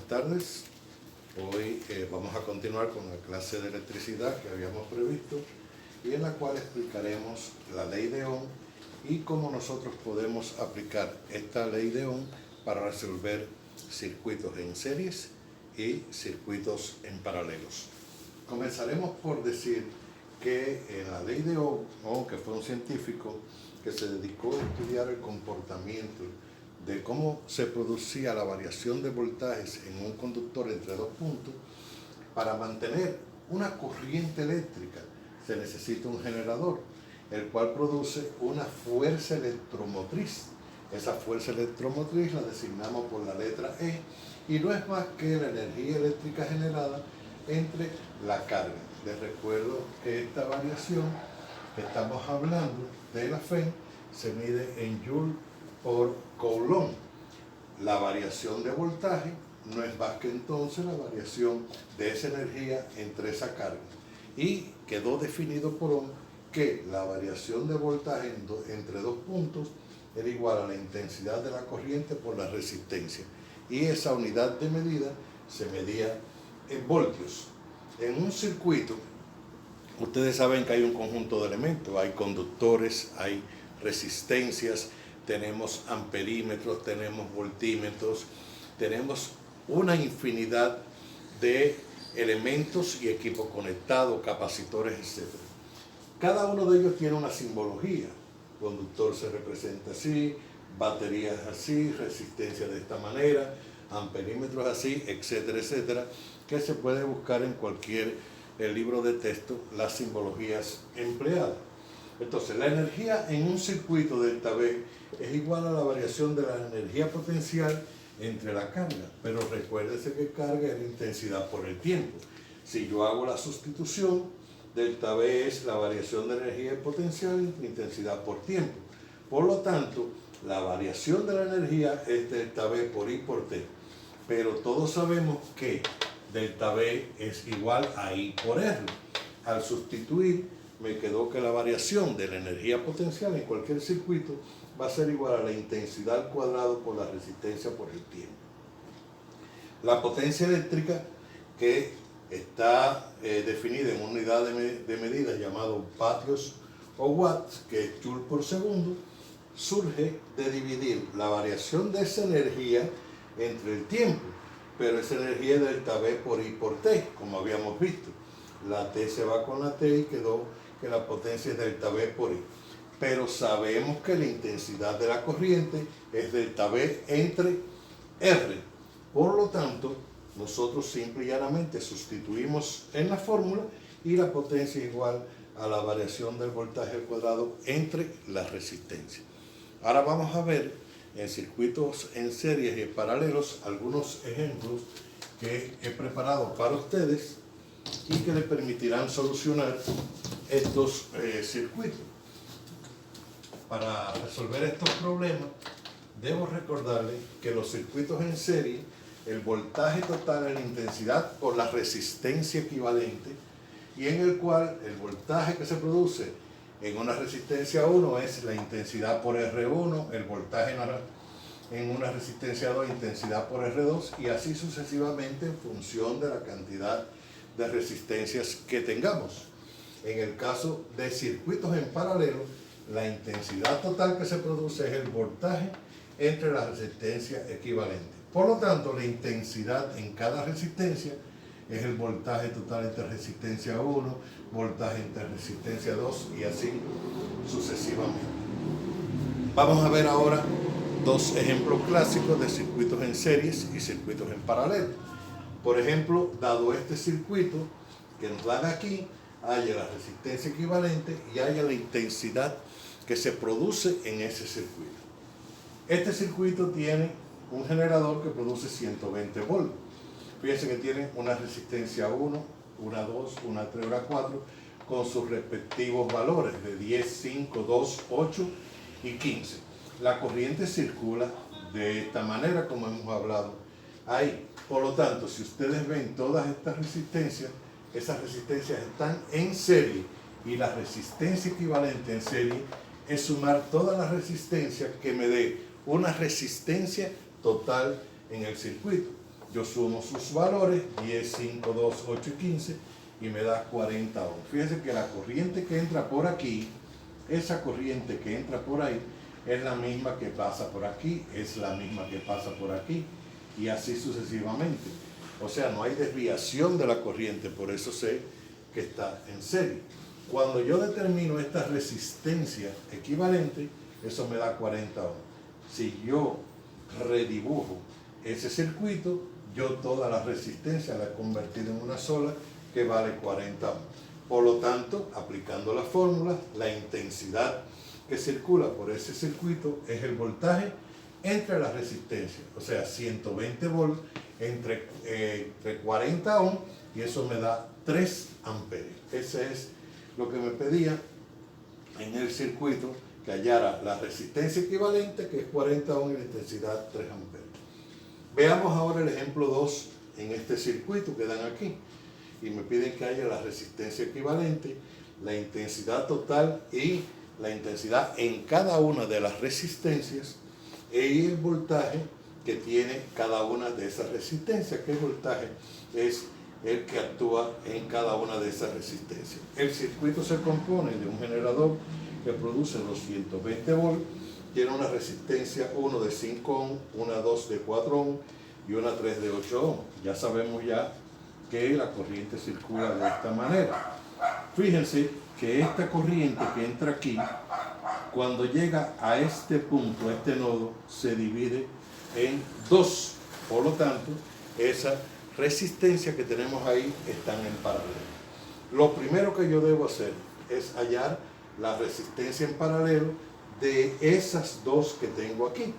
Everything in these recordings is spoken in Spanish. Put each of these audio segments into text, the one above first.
tardes. Hoy vamos a continuar con la clase de electricidad que habíamos previsto y en la cual explicaremos la ley de Ohm y cómo nosotros podemos aplicar esta ley de Ohm para resolver circuitos en series y circuitos en paralelos. Comenzaremos por decir que en la ley de Ohm, que fue un científico que se dedicó a estudiar el comportamiento de cómo se producía la variación de voltajes en un conductor entre dos puntos. Para mantener una corriente eléctrica se necesita un generador, el cual produce una fuerza electromotriz. Esa fuerza electromotriz la designamos por la letra E y no es más que la energía eléctrica generada entre la carga. Les recuerdo que esta variación que estamos hablando de la FE se mide en Joule por Coulomb. La variación de voltaje no es más que entonces la variación de esa energía entre esa carga. Y quedó definido por Ohm que la variación de voltaje entre dos puntos era igual a la intensidad de la corriente por la resistencia. Y esa unidad de medida se medía en voltios. En un circuito, ustedes saben que hay un conjunto de elementos, hay conductores, hay resistencias, tenemos amperímetros, tenemos voltímetros, tenemos una infinidad de elementos y equipos conectados, capacitores, etc. Cada uno de ellos tiene una simbología. Conductor se representa así, baterías así, resistencia de esta manera, amperímetros así, etcétera, etcétera, que se puede buscar en cualquier libro de texto las simbologías empleadas. Entonces, la energía en un circuito delta V es igual a la variación de la energía potencial entre la carga, pero recuérdese que carga es la intensidad por el tiempo. Si yo hago la sustitución, delta V es la variación de energía potencial entre intensidad por tiempo. Por lo tanto, la variación de la energía es delta V por I por T. Pero todos sabemos que delta V es igual a I por R. Al sustituir, me quedó que la variación de la energía potencial en cualquier circuito va a ser igual a la intensidad al cuadrado por la resistencia por el tiempo. La potencia eléctrica, que está definida en una unidad de medida llamado vatios o watts, que es joule por segundo, surge de dividir la variación de esa energía entre el tiempo, pero esa energía es delta V por I por T, como habíamos visto. La T se va con la T y quedó que la potencia es delta V por I. Pero sabemos que la intensidad de la corriente es delta V entre R. Por lo tanto, nosotros simple y llanamente sustituimos en la fórmula y la potencia es igual a la variación del voltaje al cuadrado entre las resistencias. Ahora vamos a ver en circuitos en series y en paralelos algunos ejemplos que he preparado para ustedes y que les permitirán solucionar estos circuitos. Para resolver estos problemas, debo recordarles que los circuitos en serie, el voltaje total es la intensidad por la resistencia equivalente, y en el cual el voltaje que se produce en una resistencia 1 es la intensidad por R1, el voltaje en una resistencia 2, intensidad por R2, y así sucesivamente en función de la cantidad de resistencias que tengamos. En el caso de circuitos en paralelo, la intensidad total que se produce es el voltaje entre las resistencias equivalentes. Por lo tanto, la intensidad en cada resistencia es el voltaje total entre resistencia 1, voltaje entre resistencia 2 y así sucesivamente. Vamos a ver ahora dos ejemplos clásicos de circuitos en series y circuitos en paralelo. Por ejemplo, dado este circuito que nos dan aquí, haya la resistencia equivalente y haya la intensidad que se produce en ese circuito. Este circuito tiene un generador que produce 120 volts. Fíjense que tiene una resistencia 1, una 2, una 3, una 4, con sus respectivos valores de 10, 5, 2, 8 y 15. La corriente circula de esta manera, como hemos hablado ahí. Por lo tanto, si ustedes ven todas estas resistencias, esas resistencias están en serie y la resistencia equivalente en serie es sumar todas las resistencias que me dé una resistencia total en el circuito. yo sumo sus valores, 10, 5, 2, 8 y 15, y me da 40 ohms. Fíjense que la corriente que entra por aquí, esa corriente que entra por ahí, es la misma que pasa por aquí, es la misma que pasa por aquí, y así sucesivamente. O sea, no hay desviación de la corriente, por eso sé que está en serie. Cuando yo determino esta resistencia equivalente, eso me da 40 ohms. Si yo redibujo ese circuito, yo toda la resistencia la he convertido en una sola que vale 40 ohms. Por lo tanto, aplicando la fórmula, la intensidad que circula por ese circuito es el voltaje entre las resistencias, o sea, 120 volts entre 40 ohms, y eso me da 3 amperios. Ese es lo que me pedía en el circuito, que hallara la resistencia equivalente, que es 40 ohms, y la intensidad 3 amperios. Veamos ahora el ejemplo 2 en este circuito que dan aquí, y me piden que haya la resistencia equivalente, la intensidad total y la intensidad en cada una de las resistencias, y el voltaje que tiene cada una de esas resistencias. ¿Qué voltaje es el que actúa en cada una de esas resistencias? El circuito se compone de un generador que produce 220 volts, tiene una resistencia 1 de 5 ohms, una 2 de 4 ohms y una 3 de 8 ohms. Ya sabemos ya que la corriente circula de esta manera. Fíjense que esta corriente que entra aquí, cuando llega a este punto, a este nodo, se divide en dos. Por lo tanto, esa resistencia que tenemos ahí están en paralelo. Lo primero que yo debo hacer es hallar la resistencia en paralelo de esas dos que tengo aquí.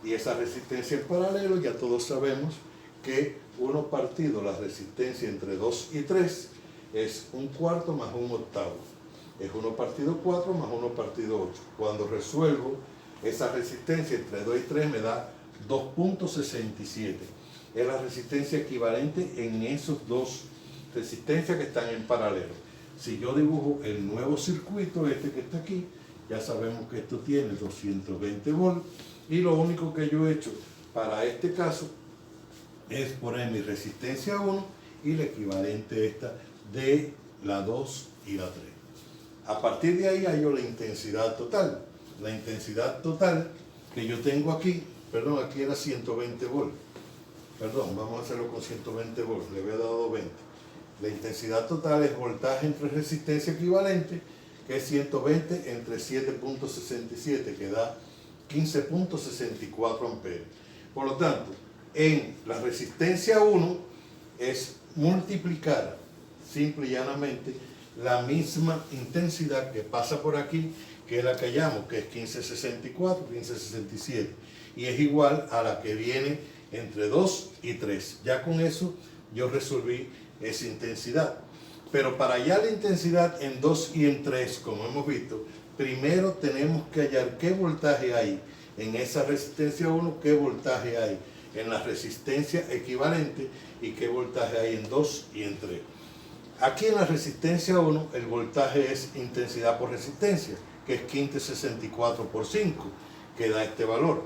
Y esa resistencia en paralelo, ya todos sabemos que 1 partido la resistencia entre 2 y 3 es 1/4 más 1/8. Es 1 partido 4 más 1 partido 8. Cuando resuelvo esa resistencia entre 2 y 3 me da 2.67. Es la resistencia equivalente en esos dos resistencias que están en paralelo. Si yo dibujo el nuevo circuito, este que está aquí, ya sabemos que esto tiene 220 volts, y lo único que yo he hecho para este caso es poner mi resistencia 1 y la equivalente esta de la 2 y la 3. A partir de ahí hallo la intensidad total. La intensidad total que yo tengo aquí, perdón, aquí era 120 volts. Perdón, vamos a hacerlo con 120 volts, le había dado 20. La intensidad total es voltaje entre resistencia equivalente, que es 120 entre 7.67, que da 15.64 amperios. Por lo tanto, en la resistencia 1 es multiplicar simple y llanamente la misma intensidad que pasa por aquí, que es la que hallamos, que es 1564, 1567, y es igual a la que viene entre 2 y 3. Ya con eso yo resolví esa intensidad. Pero para hallar la intensidad en 2 y en 3, como hemos visto, primero tenemos que hallar qué voltaje hay en esa resistencia 1, qué voltaje hay en la resistencia equivalente y qué voltaje hay en 2 y en 3. Aquí en la resistencia 1 el voltaje es intensidad por resistencia, que es 1564 por 5, que da este valor.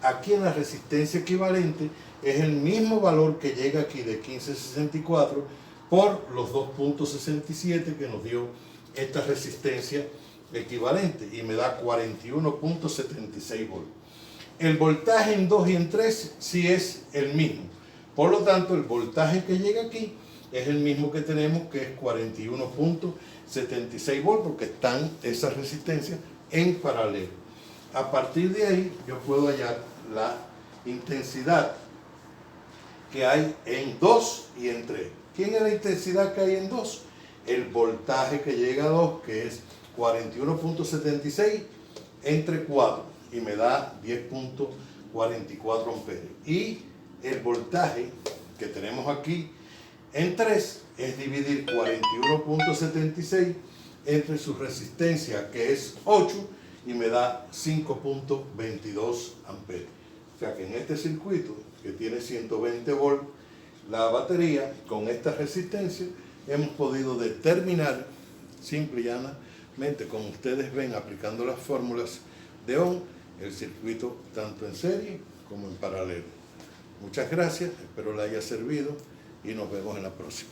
Aquí en la resistencia equivalente es el mismo valor que llega aquí de 1564 por los 2.67 que nos dio esta resistencia equivalente, y me da 41.76 volts. El voltaje en 2 y en 3 sí es el mismo. Por lo tanto, el voltaje que llega aquí es el mismo que tenemos, que es 41.76 volts, porque están esas resistencias en paralelo. A partir de ahí, yo puedo hallar la intensidad que hay en 2 y en 3. ¿Quién es la intensidad que hay en 2? El voltaje que llega a 2, que es 41.76 entre 4, y me da 10.44 amperios. Y el voltaje que tenemos aquí en 3 es dividir 41.76 entre su resistencia, que es 8, y me da 5.22 amperios. O sea que en este circuito, que tiene 120 volts, la batería, con esta resistencia, hemos podido determinar, simple y llanamente, como ustedes ven, aplicando las fórmulas de Ohm, el circuito tanto en serie como en paralelo. Muchas gracias, espero le haya servido y nos vemos en la próxima.